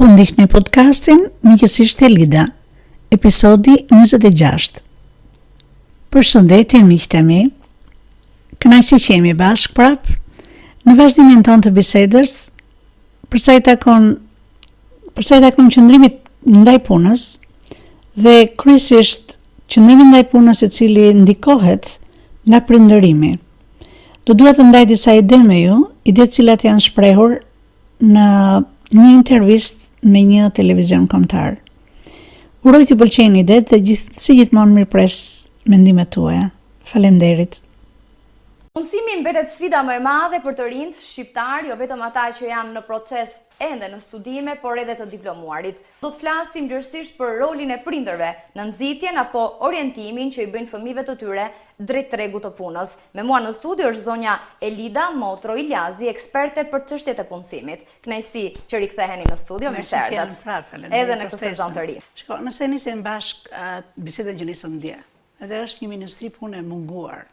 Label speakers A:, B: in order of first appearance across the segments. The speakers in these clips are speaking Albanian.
A: Po ndihni podcastin Miqësisht e Lida, episodi 26. Përshëndetje miqtë e mi, kënaqësi që jemi bashkë prap në vazhdimin tonë të bisedës për sa i takon qëndrimit ndaj punës dhe kryesisht qëndrimit ndaj punës i cili ndikohet nga prindërimi. Do dua të ndaj disa ide me ju, ide të cilat janë shprehur në një intervistë me një televizion kombëtar. Uroj t'ju pëlqejnë idetë dhe si gjithmonë mirëpres mendimet tuaja. Faleminderit.
B: Punësimi mbetet sfida më e madhe për të rinjt shqiptar, jo vetëm ata që janë në proces ende në studime, por edhe të diplomuarit. Do të flasim gjërësisht për rolin e prindërve në nxitjen apo orientimin që i bëjnë fëmijëve të tyre drejt tregut të punës. Me mua në studio është zonja Elida Motro Iljazi, eksperte për çështjet e punësimit. Kënaqësi që riktheheni në studio, mirëseardhët. Edhe në këtë sezon të ri.
A: Shiko, nëse nisim bashkë bisedën që nisëm dje, edhe është një ministri pune munguar.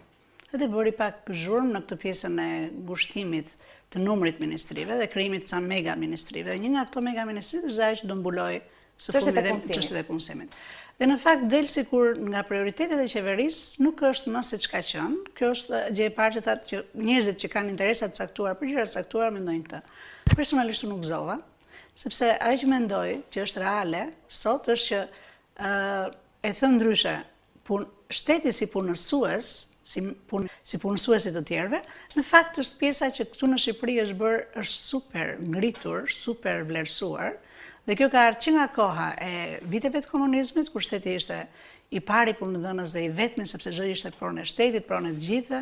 A: Edhe bëri pak zhurmë në këtë pjesën e ngushtimit të numrit ministrive dhe krijimit ca mega ministrive. Dhe një nga këto mega ministrive është ajo që do mbuloj së fundmi dhe çështjet e punësimit. Dhe në fakt del sikur nga prioritetet e qeverisë nuk është më se çka qenë. Kjo është gjë e parë që thatë që njerëzit që kanë interesa të caktuar për gjëra të caktuara mendojnë këtë. Personalisht unë nuk gëzova, sepse ajo që mendoj që është reale sot është që e thënë ndryshe, shteti si punësues, si punësuesit të tjerëve, në fakt është pjesa që këtu në Shqipëri është super ngritur, super vlerësuar, dhe kjo ka ardhur që nga koha e viteve të komunizmit, kur shteti ishte i pari punëdhënës dhe i vetmi, sepse çdo gjë ishte pronë e shtetit, pronë e të gjithëve,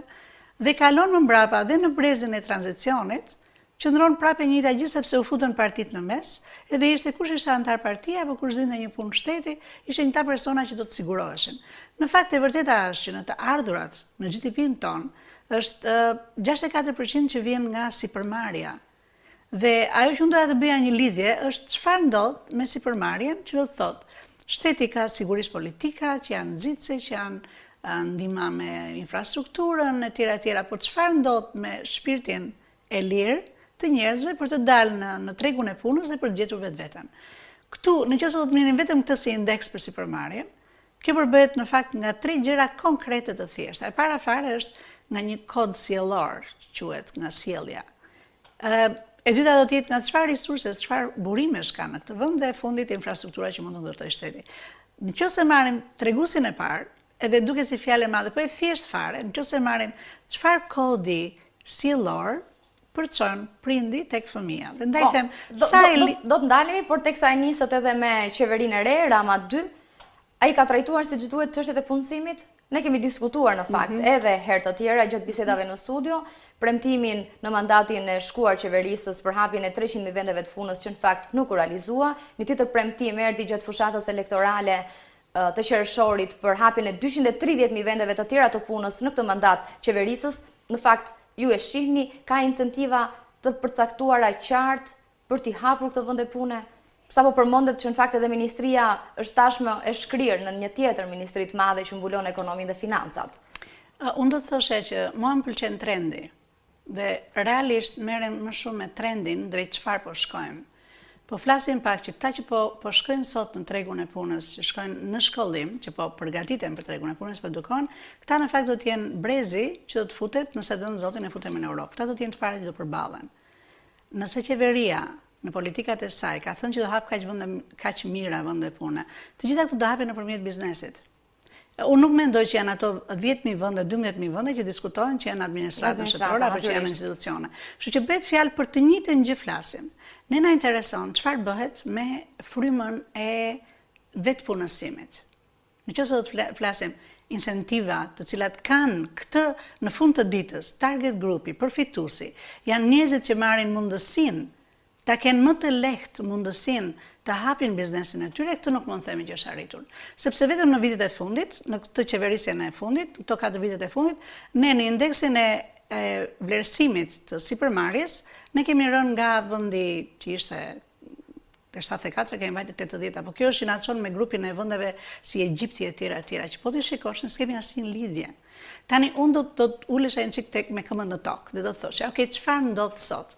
A: dhe kalon më mbrapa dhe në brezin e tranzicionit, qëndron prapë e njëjta gjë sepse u futën partitë në mes, edhe ishte kush ishte antar partia apo kush zinte një punë shteti, ishin këta persona që do të siguroheshin. Në fakt e vërteta është që në të ardhurat, në GDP-n ton, është 64% që vjen nga sipërmarrja. Dhe ajo që unë doja të bëja një lidhje është çfarë ndodh me sipërmarrjen, që do të thotë, shteti ka sigurisë politika, që janë nxitse, që janë ndihma me infrastrukturën e tjera, por çfarë ndodh me shpirtin e lirë të njerëzve për të dalë në tregun e punës dhe për të gjetur vetveten. Këtu, nëse do të merrim vetëm këtë si indeks për sipërmarrjen, kjo përbëhet në fakt nga 3 gjëra konkrete të thjeshta. E para fare është nga një kod sjellor, quhet nga sjellja. E dyta do të jetë nga çfarë resurses, çfarë burimesh ka në këtë vend dhe e fundit infrastruktura që mund të ndërtojë shteti. Nëse marrim treguesin e parë, edhe duket si fjalë e madhe, po e thjesht fare, nëse marrim çfarë kodi sjellor përçon prindi tek fëmia. Dhe ndaj them,
B: do të ndalemi, por teksa e nisët edhe me qeverinë e re, Rama 2, ai ka trajtuar si duhet çështjet e punësimit. Ne kemi diskutuar në fakt edhe herë të tjera gjatë bisedave në studio, premtimin në mandatin e shkuar qeverisës për hapjen e 300.000 vendeve të punës që në fakt nuk u realizua, një tjetër premtim erdhi gjatë fushatës elektorale të qershorit për hapjen e 230.000 vendeve të tjera të punës në këtë mandat qeverisës. Në fakt ju e shihni, ka incentiva të përcaktuara qartë për t'i hapur këtë vende pune? Sapo përmendet që në fakt edhe ministria është tashmë e shkrirë në një tjetër ministri të madhe që mbulon ekonominë dhe financat.
A: Unë do të thoshe që mua më pëlqen trendi dhe realisht merrem më shumë me trendin drejt çfarë po shkojmë. Po flasim pak që këta që po shkojnë sot në tregun e punës, që shkojnë në shkollim, që po përgatiten për tregun e punës, po edukojnë, këta në fakt do të jenë brezi që do të futet, nëse dënë Zotin e futemi në Europë. Këta do të jenë të parë që do përballen. Nëse qeveria në politikat e saj ka thënë që do hap kaq mira vende pune, të gjitha këto do hapen nëpërmjet biznesit. Unë nuk mendoj që janë ato 10.000 vende, 12.000 vende që diskutohen që janë administratën shtetërore apo që janë institucione. Kështu që bëhet fjalë për të njëjtën gjë flasim. Ne na intereson çfarë bëhet me frymën e vetpunësimit. Nëse do të flasim incentiva të cilat kanë këtë në fund të ditës, target grupi, përfituesi, janë njerëzit që marrin mundësinë ta kenë më të lehtë mundësinë të hapin biznesin e tyre, këtë nuk mund të themi që është arritur. Sepse vetëm në vitet e fundit, në këtë qeverisjen e fundit, këto 4 vitet e fundit, ne në indeksin e vlerësimit të sipërmarrjes, ne kemi rënë nga vendi që ishte te 74, kemi vajtur 80, apo kjo është i nacion me grupin e vendeve si Egjipti e tjera, që po të shikosh, ne s'kemi asnjë lidhje. Tani unë do të ulesha një çik tek me këmbën në tokë dhe do të thosh, okay, çfarë ndodh sot?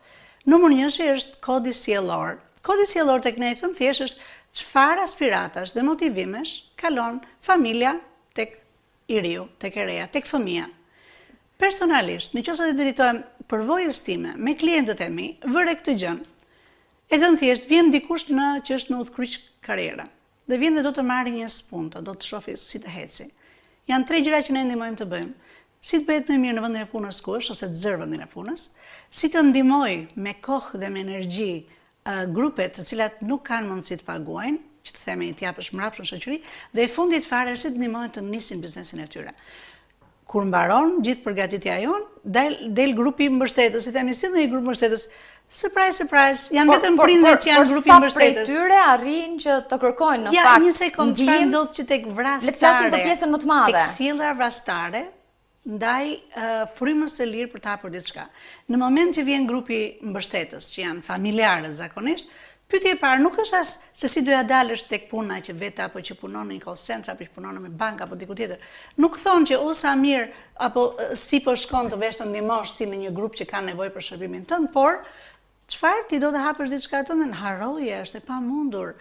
A: Numër 1 është kodi sjellor Kodi sjellor tek ne thënë thjesht është çfarë aspiratash dhe motivimesh kalon familja tek i riu, tek e reja, tek fëmia. Personalisht, nëse të drejtohem përvojës time me klientët e mi, vëre këtë gjën. E thënë thjesht, vjen dikush që është në udhkryq karriera. Dhe vjen dhe do të marrë një spunto, do të shofi si të heci. Janë 3 gjëra që ne ndihmojmë të bëjmë. Si të bëhet më mirë në vendin e punës ku është, ose të zërë vendin e punës, si të ndihmoj me kohë dhe me energji grupet të cilat nuk kanë mundësi të paguajnë, që të themi të japësh mbrapsht në shoqëri, dhe e fundit fare si të ndihmojnë të nisin biznesin e tyre. Kur mbaron gjithë përgatitja jonë, del grupi mbështetës, si themi si ndonjë grup mbështetës. Surprise, janë vetëm prindërit që janë grupi mbështetës.
B: Por sa prej tyre arrin që të kërkojnë në fakt.
A: Ja, një sekond, çfarë ndodh që tek vrastare.
B: Le të flasim për pjesën më të madhe.
A: Tek sjellja vrastare, ndaj frymës së lirë për të hapur diçka. Në moment që vjen grupi mbështetës, që janë familjarët zakonisht, pyetja e parë nuk është as se si doja dalësh tek puna që vetë apo që punon në një call center apo që punon në bank apo diku tjetër. Nuk thonë që o sa mirë apo si po shkon të vesh të ndihmosh ti në një grup që ka nevojë për shërbimin tënd, por çfarë ti do të hapësh diçka tënde, haroje, është e pamundur.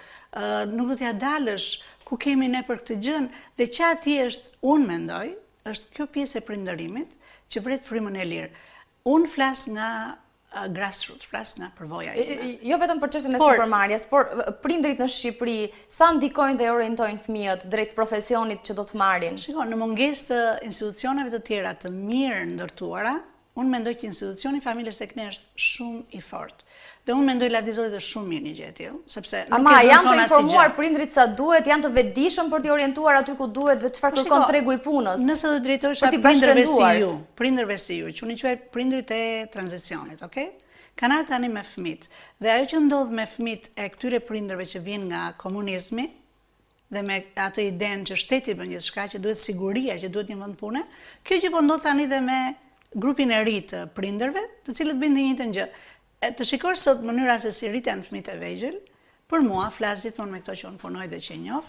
A: Nuk do t'ja dalësh ku kemi ne për këtë gjën dhe që atje është, unë mendoj, është kjo pjesë e prindërimit që vret frymën e lirë. Unë flas nga grassroots, flas nga përvoja.
B: Jo vetëm për çështjen e supermarkjes, por prindërit në Shqipëri sa ndikojnë dhe orientojnë fëmijët drejt profesionit që do të marrin.
A: Shiko, në mungesë të institucioneve të tjera të mirë ndërtuara, unë mendoj që institucioni familjes tek ne është shumë i fortë. Dhe unë mendoj lavdizohet dhe shumë mirë një gjë e tillë, sepse nuk e
B: janë të informuar prindrit sa duhet, janë të vetëdijshëm për t'i orientuar aty ku duhet dhe çfarë kërkon tregu i punës.
A: Nëse do drejtohesh prindërve si ju, që unë i quaj prindrit e tranzicionit, okay? Kanë ardhur tani me fëmijët. Dhe ajo që ndodh me fëmijët e këtyre prindërve që vijnë nga komunizmi dhe me atë idenë që shteti bën gjithçka, që duhet siguria, që duhet një vend pune, kjo që po ndodh tani dhe me grupin e ri të prindërve, të cilët bëjnë të njëjtën gjë. Të shikosh sot mënyra se si rriten fëmijët e vegjël, për mua, flas gjithmonë me këto që unë punoj dhe që njoh,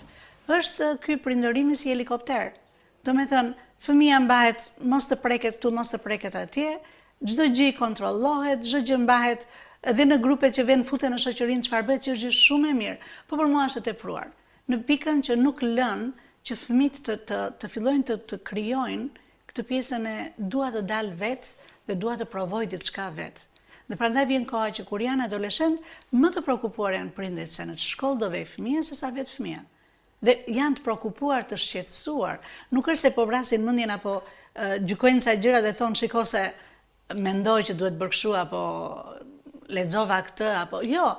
A: është ky prindërimi si helikopter. Do me thënë, fëmia mbahet mos të preket këtu, mos të preket atje, çdo gjë i kontrollohet, çdo gjë mbahet edhe në grupet që vjen futen në shoqërinë çfarë bëhet që është gjë shumë e mirë. Po për mua është e tepruar. Në pikën që nuk lën që fëmijët të fillojnë të krijojnë këtë pjesën e dua të dal vetë dhe dua të provoj diçka vetë. Dhe prandaj vjen koha që kur janë adoleshent, më të prekupuar janë prindërit se në shkollë do vej fëmia se sa vetë fëmia. Dhe janë të prekupuar, të shqetësuar. Nuk është se po vrasin mendjen apo gjykojnë sa gjëra dhe thonë shiko se mendoj që duhet bërë kështu apo lexova këtë apo jo.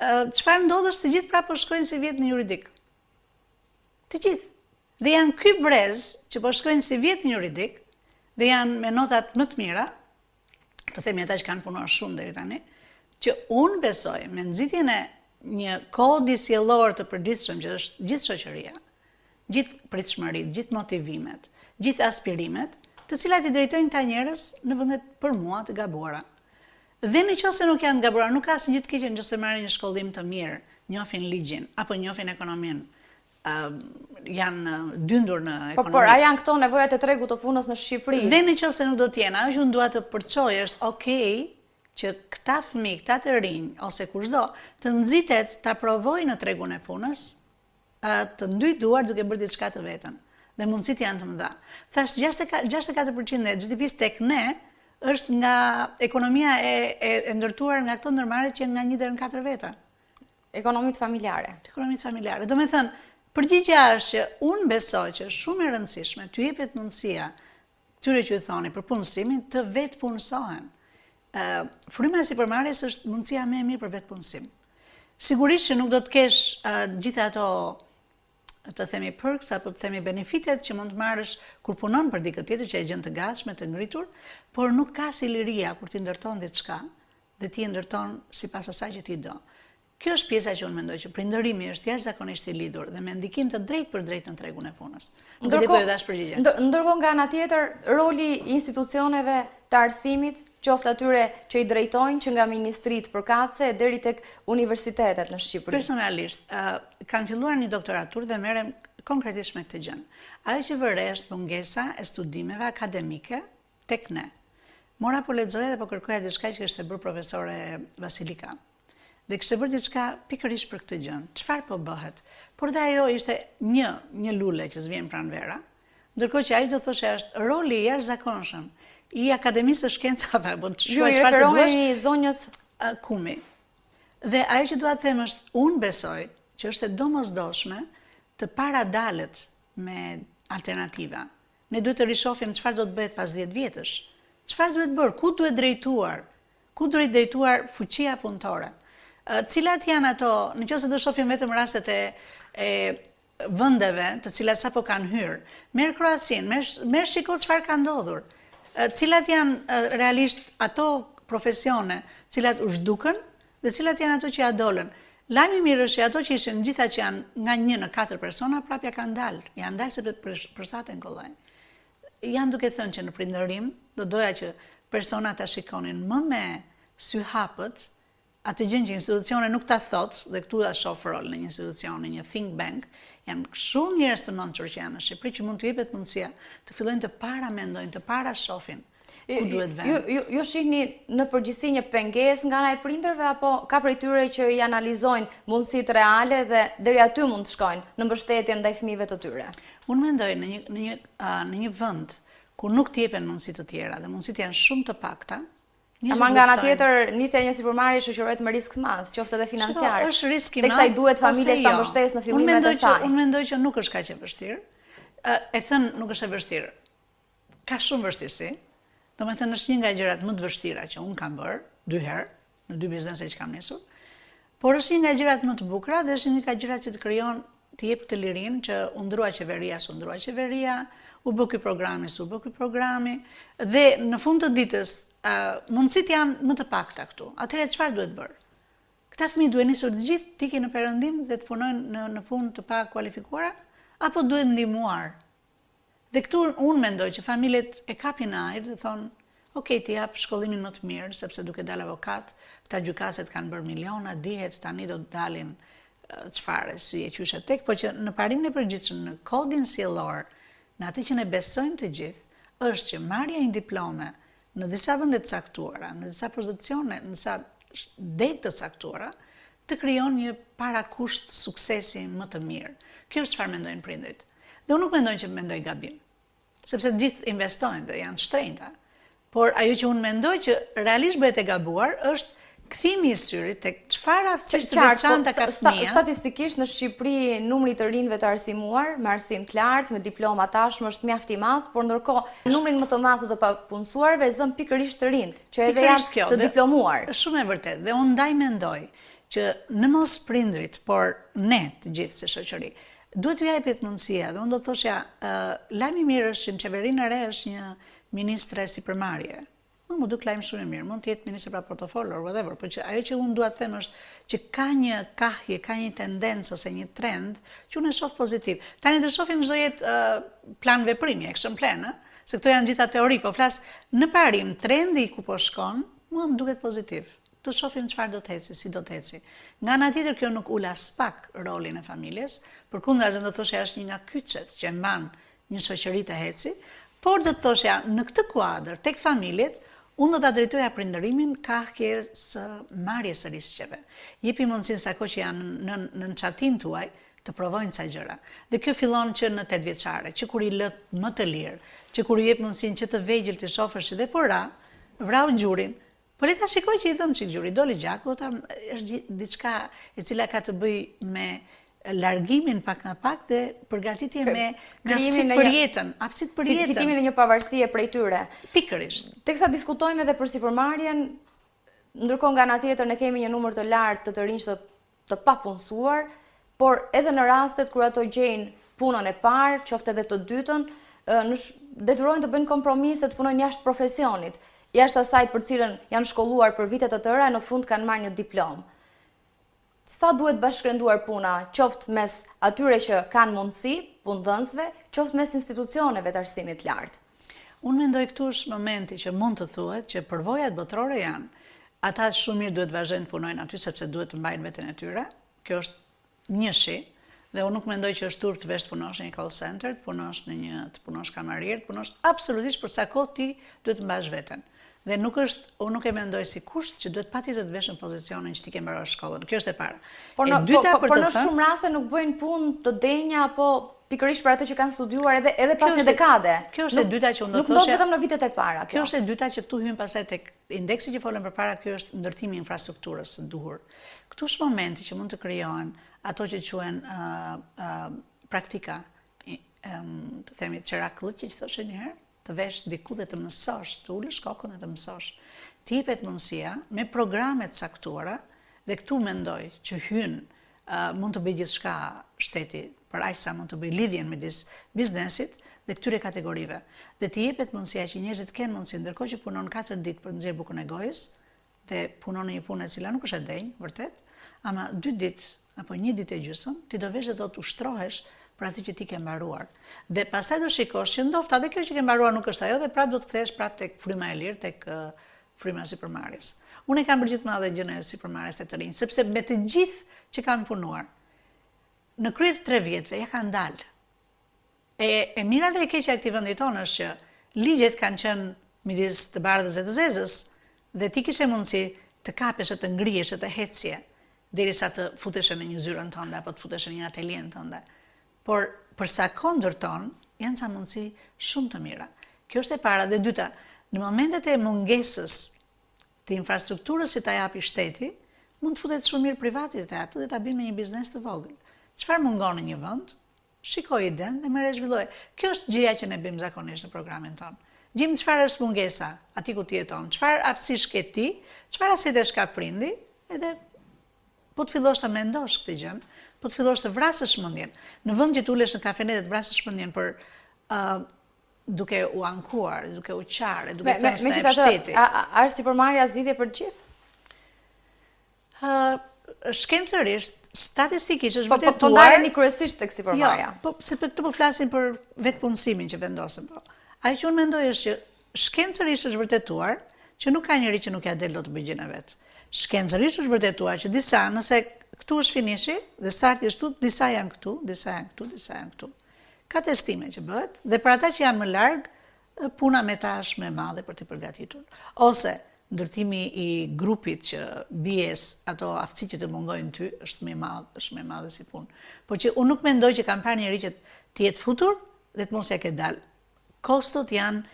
A: Çfarë ndodh është të gjithë prapë shkojnë si vjet në juridik. Të gjithë. Dhe janë ky brez që po shkojnë si vjet në juridik dhe janë me notat më të mira, të themi ata që kanë punuar shumë deri tani, që unë besoj me nxitjen e një kodi sjellor të përgjithshëm që është gjithë shoqëria, gjithë pritshmëritë, gjithë motivimet, gjithë aspirimet, të cilat i drejtojnë këta njerëz në vendet për mua të gabuara. Dhe nëse nuk janë të gabuara, nuk ka asnjë të keq nëse marrin një shkollim të mirë, njohin ligjin apo njohin ekonominë. Janë dyndur në ekonomi.
B: Por a janë këto nevojat e tregut të punës në Shqipëri?
A: Dhe nëse nuk do të jenë, ajo që unë dua të përçoj është okay që këta fëmijë, këta të rinj ose kushdo të nxitet ta provojnë në tregun e punës, të ndytuar duke bërë diçka të vetën. Dhe mundësitë janë të mëdha. Thash 64% e GDP-s tek ne është nga ekonomia e ndërtuar nga këto ndërmarrje që janë nga 1 deri në 4 veta.
B: Ekonomitë familjare.
A: Ekonomitë familjare. Do me thënë, përgjigjja është që unë besoj që shumë e rëndësishme të jepet mundësia këtyre që thoni për punësimin të vetë punësohen. Fryma e sipërmarrjes është mundësia më e mirë për vetë punësim. Sigurisht që nuk do të kesh gjitha ato të themi perks apo të themi benefitet që mund të marrësh kur punon për dikë tjetër që e gjen të gatshme, të ngritur, por nuk ka si liria kur ti ndërton diçka dhe ti e ndërton sipas asaj që ti do. Kjo është pjesa që unë mendoj që prindërimi është jashtëzakonisht i lidhur dhe me ndikim të drejtë për drejtë në tregun e punës.
B: Ndërkohë nga ana tjetër, roli institucioneve të arsimit, qoftë atyre që i drejtojnë që nga ministritë përkatëse deri tek universitetet në Shqipëri.
A: Personalisht, kam filluar një doktoraturë dhe merrem konkretisht me këtë gjë. Ajo që vëre është mungesa e studimeve akademike tek ne. Mora po lexoja dhe po kërkoja diçka që kishte bërë profesore Vasilika. dhe kishte bërë diçka pikërisht për këtë gjë. Çfarë po bëhet? Por dhe ajo ishte një lule që s'vjen pranvera, ndërkohë që ai do thoshte është roli i jashtëzakonshëm i Akademisë së Shkencave, apo
B: Ju i referoheni zonjës
A: Kumi. Dhe ajo që dua të them është, unë besoj që është e domosdoshme të paradalet me alternativa. Ne duhet të rishohim çfarë do të bëhet pas 10 vjetësh. Çfarë duhet bërë? Ku duhet drejtuar? Ku duhet drejtuar fuqia punëtore? Cilat janë ato, nëse do shohim vetëm rastet e vendeve të cilat sapo kanë hyrë. Merr Kroacinë, merr shiko çfarë ka ndodhur. Cilat janë realisht ato profesione, cilat u zhdukën dhe cilat janë ato që ja dolën. Lajmi mirë është që ato që ishin gjitha që janë nga 1 në 4 persona, prapja kanë dalë. Janë dalë sepse përshtaten kollaj. Janë duke thënë që në prindërim, do doja që persona ta shikonin më me sy hapët, atë gjën që institucione nuk ta thotë, dhe këtu ta shoh rol në një institucion, në një think bank, janë shumë njerëz të mençur që janë në Shqipëri që mund të jepet mundësia të fillojnë të paramendojnë, të parashohin ku duhet vend.
B: Ju shihni në përgjithësi një pengesë nga ana e prindërve apo ka prej tyre që i analizojnë mundësitë reale dhe deri aty mund të shkojnë në mbështetje ndaj fëmijëve të tyre?
A: Unë mendoj në një vend ku nuk të jepen mundësi të tjera dhe mundësitë janë shumë të pakta.
B: Ama nga ana tjetër, nisja e një sipërmarrje shoqërohet me risk të madh, qoftë edhe financiar.
A: Është risk i madh.
B: Teksa i duhet familjes ta mbështesë në fillimet e saj.
A: Unë mendoj që nuk është kaq e vështirë. E thënë nuk është e vështirë. Ka shumë vështirësi. Domethënë është një nga gjërat më të vështira që unë kam bërë 2 herë në 2 biznese që kam nisur. Por është një nga gjërat më të bukura dhe është një nga gjërat që të krijon të jep këtë lirinë që u ndrua qeveria, u bë ky programi, dhe në fund të ditës mundësitë janë më të pakta këtu. Atëherë çfarë duhet bërë? Këta fëmijë duhet nisur të gjithë të ikin në perëndim dhe të punojnë në punë të pakualifikuara, apo duhet ndihmuar? Dhe këtu unë mendoj që familjet e kapin ajër dhe thonë, ok, ti jap shkollimin më të mirë, sepse duke dalë avokat, këta gjykaset kanë bërë miliona, dihet tani do të dalin çfarë, si e qyshet tek, po që në parimin e përgjithshëm, në kodin sjellor, në atë që ne besojmë të gjithë, është që marrja një diplome në disa vende të caktuara, në disa pozicione, në disa det të caktuara, të krijon një parakusht suksesi më të mirë. Kjo është çfarë mendojnë prindërit. Dhe unë nuk mendoj që mendoj gabim, sepse gjithë investojnë dhe janë të shtrenjta. Por ajo që unë mendoj që realisht bëhet e gabuar është kthimi i syrit tek çfarë aftësisë të veçanta ka fëmia.
B: Statistikisht në Shqipëri numri të rinjve të arsimuar me arsim të lartë, me diploma tashmë është mjaft i madh, por ndërkohë numrin më të madh të papunësuarve zën pikërisht të rinjt, që edhe janë të diplomuar.
A: Është shumë e vërtetë dhe unë ndaj mendoj që në mos prindrit, por ne të gjithë si shoqëri, duhet t'u japet mundësia dhe unë do të thoshja, lajmi i mirë është që në qeverinë e re është një ministre sipërmarrje. Më duk lajm shumë i mirë, mund të jetë ministër pa portofoll or whatever, por që ajo që unë dua të them është që ka një kahje, ka një tendencë ose një trend që unë e shoh pozitiv. Tani të shohim çdo jetë plan veprimi, action plan, se këto janë gjitha teori, po flas në parim trendi ku po shkon, mua më duket pozitiv. Të shohim çfarë do të eci, si do të eci. Nga ana tjetër kjo nuk ul as pak rolin e familjes, përkundazi do thoshja është një nga kyçet që mban një shoqëri të eci, por do të thoshja në këtë kuadër tek familjet unë do ta drejtoja prindërimin kahjes së marrjes së riskeve. Jepi mundësinë sa kohë që janë në çatin tuaj të provojnë ca gjëra. Dhe kjo fillon që në 8 vjeçare, që kur i lë më të lirë, që kur i jep mundësinë që të vegjël të shofësh dhe po vrau gjurin. Po le ta shikoj që i thëm çik gjuri, doli gjaku, është diçka e cila ka të bëjë me largimin pak nga pak dhe përgatitje me aftësitë për jetën,
B: fitimin e një pavarësie prej tyre.
A: Pikërisht.
B: Teksa diskutojmë edhe për sipërmarrjen, ndërkohë nga ana tjetër ne kemi një numër të lartë të rinj të papunësuar, por edhe në rastet kur ato gjejnë punën e parë, qoftë edhe të dytën, detyrojnë të bëjnë kompromise të punojnë jashtë profesionit, jashtë asaj për cilën janë shkolluar për vite të tëra, në fund kanë marrë një diplomë. Sa duhet bashkërenduar puna, qoftë mes atyre që kanë mundësi, punëdhënësve, qoftë mes institucioneve të arsimit lartë?
A: Unë mendoj këtu është momenti që mund të thuhet që përvojat botërore janë. Ata shumë mirë duhet vazhdojnë të punojnë aty sepse duhet të mbajnë veten e tyre. Kjo është një shi, dhe unë nuk mendoj që është turp të vesh të punosh në një call center, të punosh kamarier, të punosh absolutisht për sa kohë ti duhet të mbash veten. Dhe unë nuk e mendoj si kusht që duhet patjetër të vesh në pozicionin që ti ke mbaruar shkollën. Kjo është e para.
B: Por në shumë raste nuk bëjnë punë të denja apo pikërisht për atë që kanë studiuar edhe pas një dekade.
A: Kjo është e dyta që unë do të
B: thoshë. Nuk ndodh vetëm në vitet e para.
A: Kjo është e dyta që këtu hyn pastaj tek indeksi që folëm përpara, ky është ndërtimi i infrastrukturës së duhur. Këtu është momenti që mund të krijohen ato që quhen praktika, të themi çerakllëqi që thoshë një herë, të vesh diku dhe të mësosh, të ulësh kokën dhe të mësosh. Të jepet mundësia me programe të caktuara, dhe këtu mendoj që mund të bëjë gjithçka shteti, për aq sa mund të bëjë lidhjen midis biznesit dhe këtyre kategorive. Dhe të jepet mundësia që njerëzit kenë mundësi, ndërkohë që punon 4 ditë për të nxjerrë bukën e gojës, dhe punon në një punë e cila nuk është e denjë, vërtet, ama 2 ditë apo 1 ditë e gjysmë, ti do vesh dhe do të ushtrohesh për atë që ti ke mbaruar. Dhe pastaj do shikosh që ndofta edhe kjo që ke mbaruar nuk është ajo dhe prapë do të kthehesh prapë tek fryma e lirë, tek fryma e sipërmarrjes. Unë kam përgjithëma dhe gjën e sipërmarrjes të rinj, sepse me të gjithë që kanë punuar në krye të 3 vjetëve ja kanë dalë. E mira dhe e keqja e këtij vendi tonë është që ligjet kanë qenë midis të bardhës e të zezës dhe ti kishe mundësi të kapesh e të ngrihesh e të hecje derisa të futesh në një zyrën tënde apo të futesh në një atelien tënde. Por për sa kondërton, janë ca mundësi shumë të mira. Kjo është e para dhe dyta, në momentet e mungesës të infrastrukturës që ta japi shteti, mund të futet shumë mirë privati të japë dhe ta bëjmë një biznes të vogël. Çfarë mungon në një vend? Shikoj iden dhe merre zhvilloj. Kjo është gjëja që ne bëjmë zakonisht në programin tonë. Gjim çfarë është mungesa aty ku ti jeton, çfarë aftësish ke ti, çfarë asitesh ka prindi, edhe po të fillosh të mendosh këtë gjë, po të fillosh të vrasësh mendjen. Në vend që të ulesh në kafene dhe të vrasësh mendjen për duke u ankuar, duke u qarë, duke thënë se është shteti.
B: A është sipërmarrja zgjidhje për të gjithë?
A: Shkencërisht, statistikisht është vërtetuar.
B: Po ndaleni kryesisht tek sipërmarrja.
A: Jo, se për këtë po flasim për vetë punësimin që vendosëm po. Ajo që unë mendoj është që shkencërisht është vërtetuar që nuk ka njëri që nuk ja del dot bëjgjën e vet. Shkencërisht është vërtetuar që disa, nëse këtu është finishi dhe starti është këtu, disa janë këtu, disa janë këtu, disa janë këtu. Ka testime që bëhet dhe për ata që janë më larg, puna me ta është më e madhe për të përgatitur. Ose ndërtimi i grupit që bies ato aftësi që të mungojnë ty është më i madh si punë. Por që unë nuk mendoj që kam parë njëri që të jetë futur dhe të mos ja ke dalë. Kostot janë,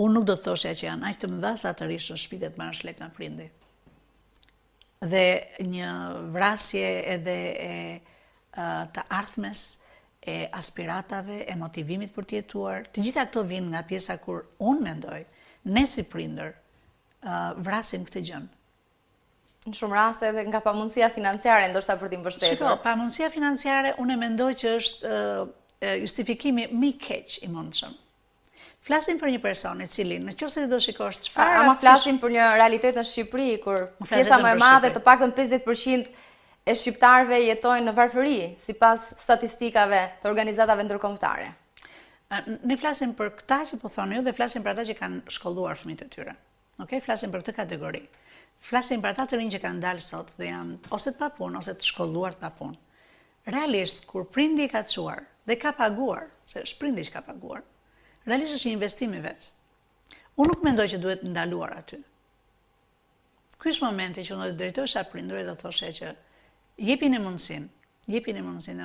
A: unë nuk do të thosha që janë aq të mëdha sa të rish në shtëpi dhe të marrësh lek nga prindi. Dhe një vrasje edhe të ardhmes, e aspiratave, e motivimit për të jetuar, të gjitha këto vinë nga pjesa kur unë mendoj, ne si prindër, vrasim këtë gjën.
B: Në shumë raste edhe nga pamundësia financiare, ndoshta për t'i mbështetur.
A: Shiko, pamundësia financiare unë e mendoj që është justifikimi më i keq i mundshëm. Flasim për një person i cili, nëse do shikosh çfarë
B: ama flasim për një realitet në Shqipëri kur pjesa më e madhe, të paktën 50% e shqiptarëve jetojnë në varfëri, sipas statistikave të organizatave ndërkombëtare.
A: Ne flasim për këta që po thoni ju dhe flasim për ata që kanë shkolluar fëmijët e tyre. Okej, flasim për këtë kategori. Flasim për ata të rinj që kanë dalë sot dhe janë ose të papunë ose të shkolluar të papunë. Realisht kur prindi ka çuar dhe ka paguar, se është prindi që ka paguar, realisht është një investim i vet. Unë nuk mendoj që duhet ndaluar aty. Ky është momenti që unë do të drejtohesha prindërve dhe thoshe që jepini mundësinë. Dhe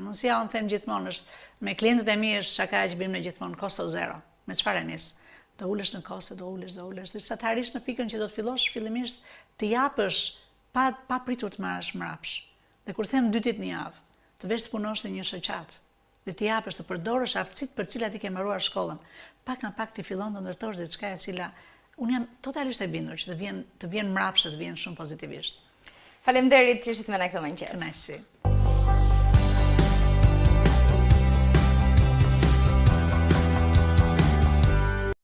A: mundësia unë them gjithmonë është me klientët e mi është shaka që bëjmë në gjithmonë kosto zero. Me çfarë nis? Do ulesh në koste, do ulesh, dhe sa të arrish në pikën që do të fillosh fillimisht të japësh pa pritur të marrësh mrapsh. Dhe kur them 2 ditë në javë, të vesh të punosh në një shoqat dhe të japësh të përdorësh aftësitë për cilat i ke mbaruar shkollën, pak në pak të fillon të ndërtosh diçka e cila unë jam totalisht e bindur që të vjen mrapsh, të vjen shumë pozitivisht.
B: Faleminderit që ishit me ne këtë mëngjes.
A: Kënaqësi.